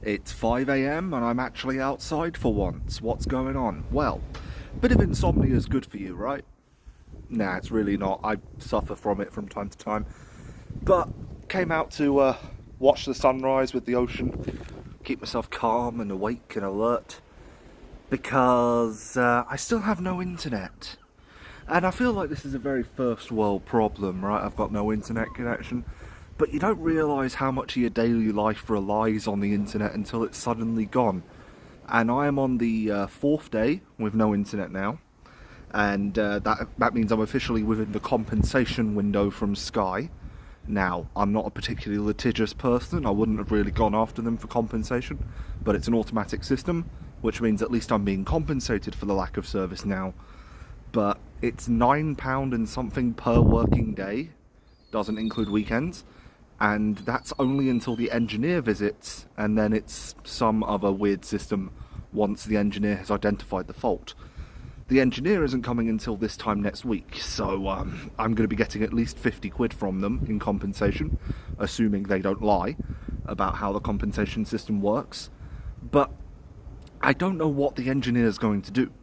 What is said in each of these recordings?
It's 5 a.m. and I'm actually outside for once. What's going on? Well, a bit of insomnia is good for you, right? Nah, it's really not. I suffer from it from time to time. But came out to watch the sunrise with the ocean, keep myself calm and awake and alert, because I still have no internet. And I feel like this is a very first world problem, right? I've got no internet connection. But you don't realise how much of your daily life relies on the internet until it's suddenly gone. And I am on the fourth day with no internet now. And that means I'm officially within the compensation window from Sky. Now, I'm not a particularly litigious person. I wouldn't have really gone after them for compensation. But it's an automatic system, which means at least I'm being compensated for the lack of service now. But it's £9 and something per working day. Doesn't include weekends. And that's only until the engineer visits, and then it's some other weird system once the engineer has identified the fault. The engineer isn't coming until this time next week, so I'm going to be getting at least 50 quid from them in compensation, assuming they don't lie about how the compensation system works. But I don't know what the engineer is going to do,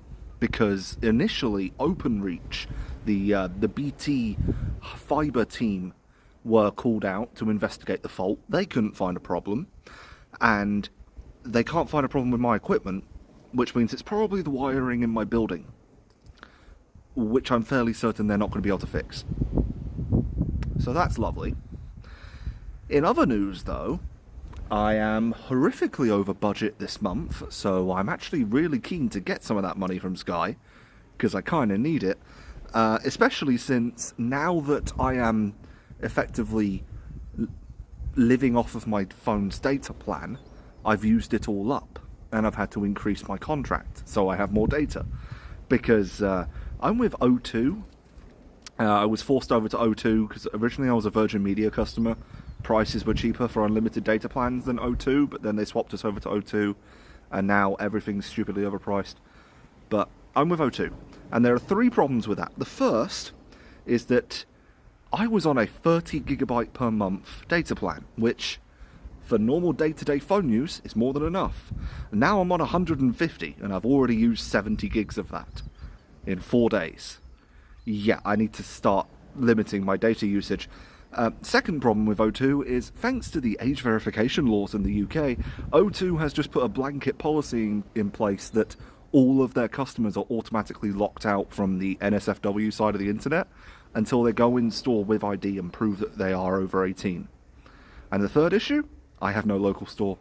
because initially OpenReach, the BT fibre team, were called out to investigate the fault. They couldn't find a problem, and they can't find a problem with my equipment, which means it's probably the wiring in my building, which I'm fairly certain they're not going to be able to fix. So that's lovely. In other news, though, I am horrifically over budget this month, so I'm actually really keen to get some of that money from Sky, because I kind of need it, especially since now that I am effectively living off of my phone's data plan, I've used it all up and I've had to increase my contract so I have more data, because I'm with O2. I was forced over to O2 because originally I was a Virgin Media customer. Prices were cheaper for unlimited data plans than O2, but then they swapped us over to O2 and now everything's stupidly overpriced. But I'm with O2, and there are three problems with that. The first is that I was on a 30 gigabyte per month data plan, which for normal day-to-day phone use is more than enough. Now I'm on 150 and I've already used 70 gigs of that in 4 days. Yeah, I need to start limiting my data usage. Second problem with O2 is, thanks to the age verification laws in the UK, O2 has just put a blanket policy in place that all of their customers are automatically locked out from the NSFW side of the internet until they go in store with ID and prove that they are over 18. And the third issue? I have no local store.